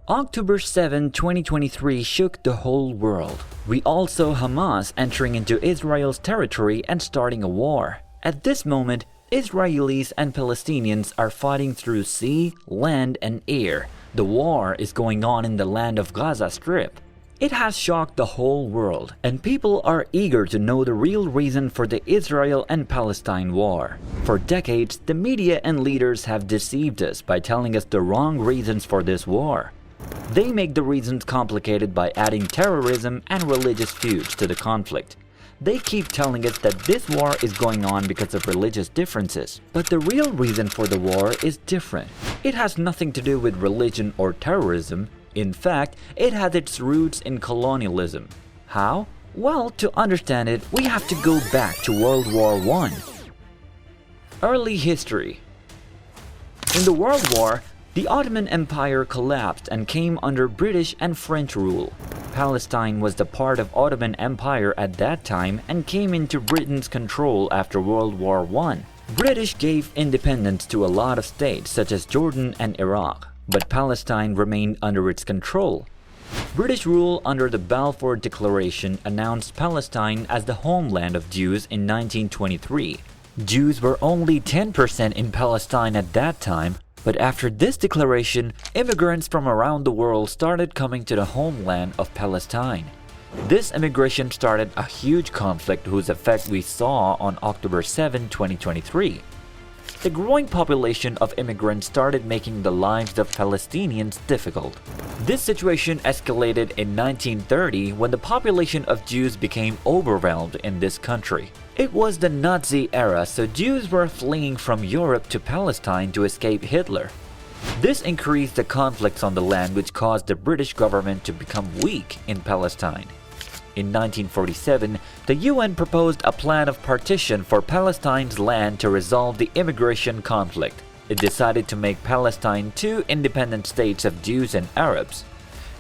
October 7, 2023 shook the whole world. We all saw Hamas entering into Israel's territory and starting a war. At this moment, Israelis and Palestinians are fighting through sea, land, and air. The war is going on in the land of Gaza Strip. It has shocked the whole world, and people are eager to know the real reason for the Israel and Palestine war. For decades, the media and leaders have deceived us by telling us the wrong reasons for this war. They make the reasons complicated by adding terrorism and religious feuds to the conflict. They keep telling us that this war is going on because of religious differences. But the real reason for the war is different. It has nothing to do with religion or terrorism. In fact, it has its roots in colonialism. How? Well, to understand it, we have to go back to World War I. Early history. In the World War, the Ottoman Empire collapsed and came under British and French rule. Palestine was the part of Ottoman Empire at that time and came into Britain's control after World War I. British gave independence to a lot of states such as Jordan and Iraq, but Palestine remained under its control. British rule under the Balfour Declaration announced Palestine as the homeland of Jews in 1923. Jews were only 10% in Palestine at that time. But after this declaration, immigrants from around the world started coming to the homeland of Palestine. This immigration started a huge conflict whose effect we saw on October 7, 2023. The growing population of immigrants started making the lives of Palestinians difficult. This situation escalated in 1930 when the population of Jews became overwhelmed in this country. It was the Nazi era, so Jews were fleeing from Europe to Palestine to escape Hitler. This increased the conflicts on the land, which caused the British government to become weak in Palestine. In 1947, the UN proposed a plan of partition for Palestine's land to resolve the immigration conflict. It decided to make Palestine two independent states of Jews and Arabs.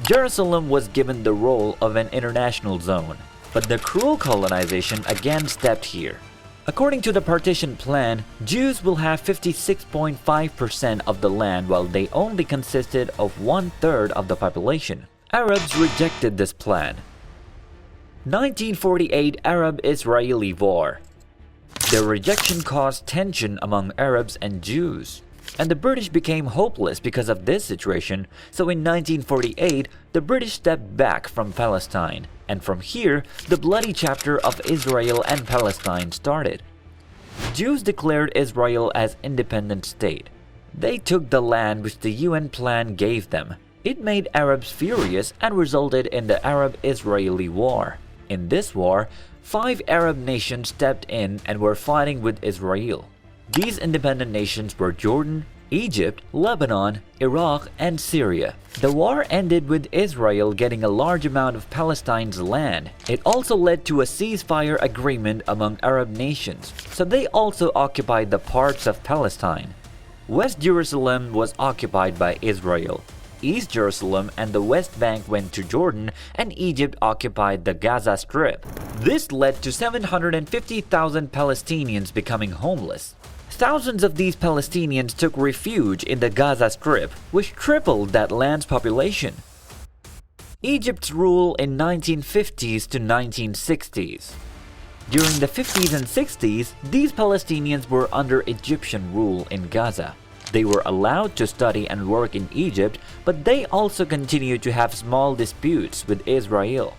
Jerusalem was given the role of an international zone. But the cruel colonization again stepped here. According to the partition plan, Jews will have 56.5% of the land while they only consisted of 1/3 of the population. Arabs rejected this plan. 1948 Arab-Israeli War. The rejection caused tension among Arabs and Jews. And the British became hopeless because of this situation, so in 1948, the British stepped back from Palestine, and from here, the bloody chapter of Israel and Palestine started. Jews declared Israel as independent state. They took the land which the UN plan gave them. It made Arabs furious and resulted in the Arab-Israeli War. In this war, 5 Arab nations stepped in and were fighting with Israel. These independent nations were Jordan, Egypt, Lebanon, Iraq, and Syria. The war ended with Israel getting a large amount of Palestine's land. It also led to a ceasefire agreement among Arab nations, so they also occupied the parts of Palestine. West Jerusalem was occupied by Israel. East Jerusalem and the West Bank went to Jordan, and Egypt occupied the Gaza Strip. This led to 750,000 Palestinians becoming homeless. Thousands of these Palestinians took refuge in the Gaza Strip, which tripled that land's population. Egypt's rule in 1950s to 1960s. During the 50s and 60s, these Palestinians were under Egyptian rule in Gaza. They were allowed to study and work in Egypt, but they also continued to have small disputes with Israel.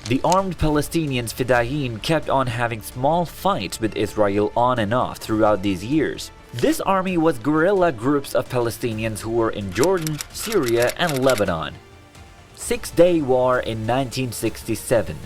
The armed Palestinians Fedayeen kept on having small fights with Israel on and off throughout these years. This army was guerrilla groups of Palestinians who were in Jordan, Syria, and Lebanon. Six-Day War in 1967.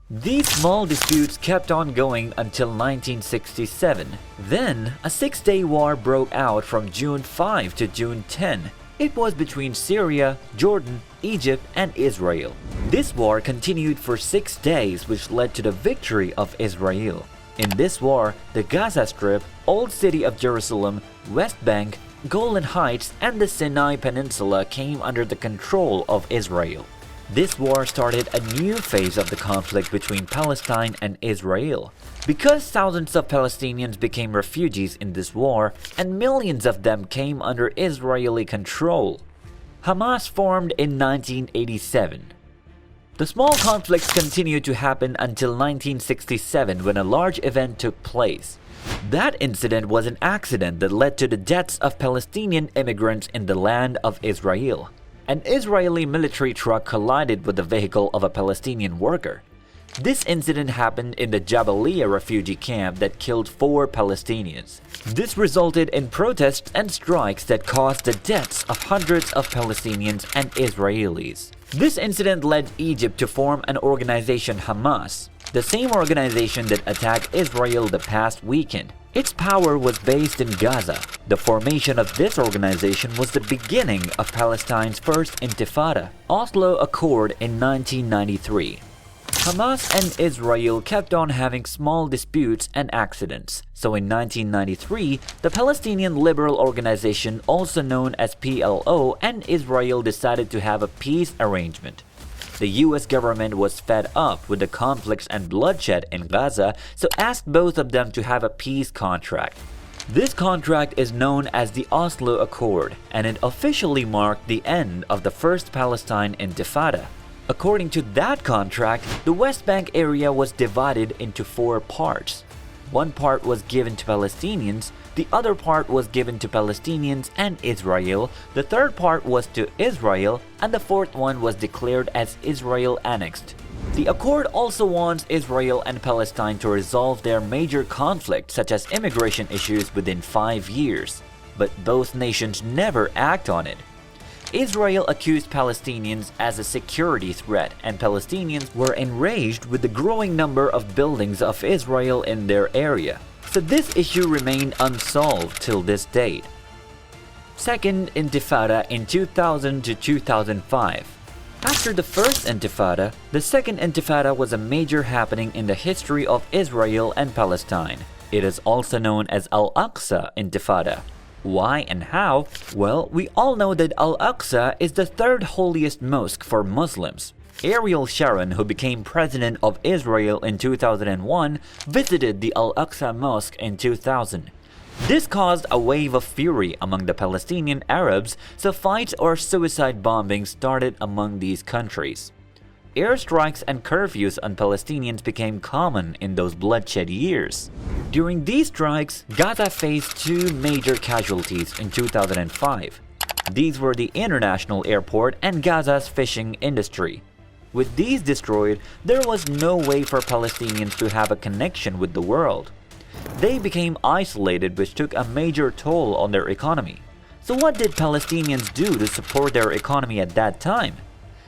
These small disputes kept on going until 1967. Then, a 6-day war broke out from June 5 to June 10. It was between Syria, Jordan, Egypt, and Israel. This war continued for 6 days, which led to the victory of Israel. In this war, the Gaza Strip, Old City of Jerusalem, West Bank, Golan Heights, and the Sinai Peninsula came under the control of Israel. This war started a new phase of the conflict between Palestine and Israel. Because thousands of Palestinians became refugees in this war, and millions of them came under Israeli control. Hamas formed in 1987. The small conflicts continued to happen until 1967 when a large event took place. That incident was an accident that led to the deaths of Palestinian immigrants in the land of Israel. An Israeli military truck collided with the vehicle of a Palestinian worker. This incident happened in the 𝗟𝗘𝗧'𝗦 refugee camp that killed 4 Palestinians. This resulted in protests and strikes that caused the deaths of hundreds of Palestinians and Israelis. This incident led Egypt to form an organization, Hamas, the same organization that attacked Israel the past weekend. Its power was based in Gaza. The formation of this organization was the beginning of Palestine's first intifada, Oslo Accord in 1993. Hamas and Israel kept on having small disputes and accidents. So in 1993, the Palestinian Liberal Organization, also known as PLO, and Israel decided to have a peace arrangement. The US government was fed up with the conflicts and bloodshed in Gaza, so asked both of them to have a peace contract. This contract is known as the Oslo Accord, and it officially marked the end of the First Palestine Intifada. According to that contract, the West Bank area was divided into 4 parts. One part was given to Palestinians, the other part was given to Palestinians and Israel, the third part was to Israel, and the fourth one was declared as Israel annexed. The accord also wants Israel and Palestine to resolve their major conflicts such as immigration issues within 5 years, but both nations never act on it. Israel accused Palestinians as a security threat, and Palestinians were enraged with the growing number of buildings of Israel in their area. So this issue remained unsolved till this date. Second Intifada in 2000 to 2005. After the first Intifada, the second Intifada was a major happening in the history of Israel and Palestine. It is also known as Al-Aqsa Intifada. Why and how? Well, we all know that Al-Aqsa is the third holiest mosque for Muslims. Ariel Sharon, who became president of Israel in 2001, visited the Al-Aqsa Mosque in 2000. This caused a wave of fury among the Palestinian Arabs, so fights or suicide bombings started among these countries. Airstrikes and curfews on Palestinians became common in those bloodshed years. During these strikes, Gaza faced 2 major casualties in 2005. These were the international airport and Gaza's fishing industry. With these destroyed, there was no way for Palestinians to have a connection with the world. They became isolated, which took a major toll on their economy. So what did Palestinians do to support their economy at that time?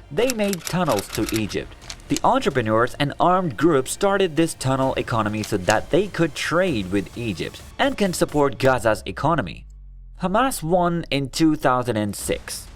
They made tunnels to Egypt. The entrepreneurs and armed groups started this tunnel economy so that they could trade with Egypt and can support Gaza's economy. Hamas won in 2006.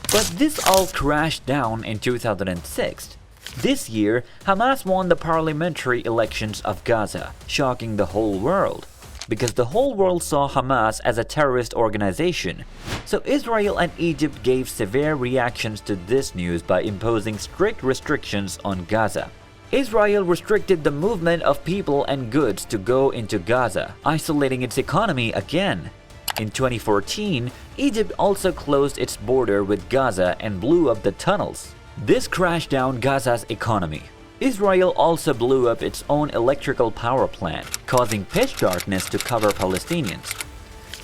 But this all crashed down in 2006. This year, Hamas won the parliamentary elections of Gaza, shocking the whole world. Because the whole world saw Hamas as a terrorist organization. So Israel and Egypt gave severe reactions to this news by imposing strict restrictions on Gaza. Israel restricted the movement of people and goods to go into Gaza, isolating its economy again. In 2014, Egypt also closed its border with Gaza and blew up the tunnels. This crashed down Gaza's economy. Israel also blew up its own electrical power plant, causing pitch darkness to cover Palestinians.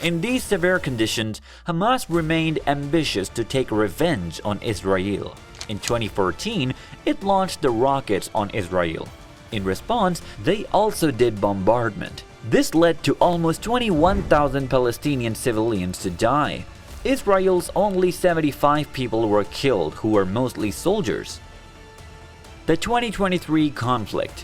In these severe conditions, Hamas remained ambitious to take revenge on Israel. In 2014, it launched the rockets on Israel. In response, they also did bombardment. This led to almost 21,000 Palestinian civilians to die. Israel's only 75 people were killed, who were mostly soldiers. The 2023 conflict.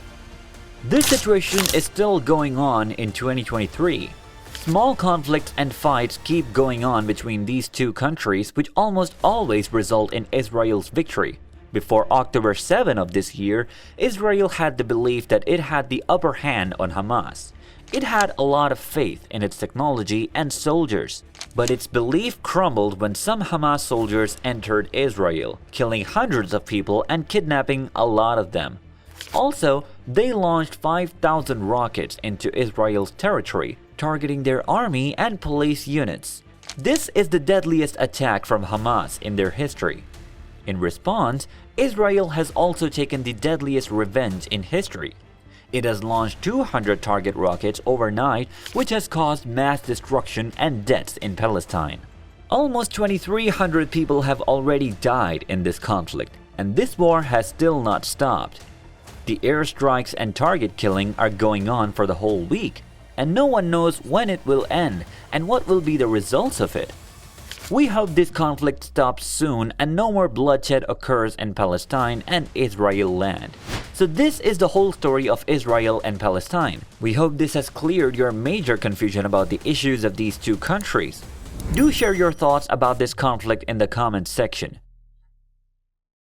This situation is still going on in 2023. Small conflicts and fights keep going on between these two countries, which almost always result in Israel's victory. Before October 7 of this year, Israel had the belief that it had the upper hand on Hamas. It had a lot of faith in its technology and soldiers. But its belief crumbled when some Hamas soldiers entered Israel, killing hundreds of people and kidnapping a lot of them. Also, they launched 5,000 rockets into Israel's territory, targeting their army and police units. This is the deadliest attack from Hamas in their history. In response, Israel has also taken the deadliest revenge in history. It has launched 200 target rockets overnight, which has caused mass destruction and deaths in Palestine. Almost 2,300 people have already died in this conflict, and this war has still not stopped. The airstrikes and target killing are going on for the whole week, and no one knows when it will end and what will be the results of it. We hope this conflict stops soon and no more bloodshed occurs in Palestine and Israel land. So this is the whole story of Israel and Palestine. We hope this has cleared your major confusion about the issues of these two countries. Do share your thoughts about this conflict in the comments section.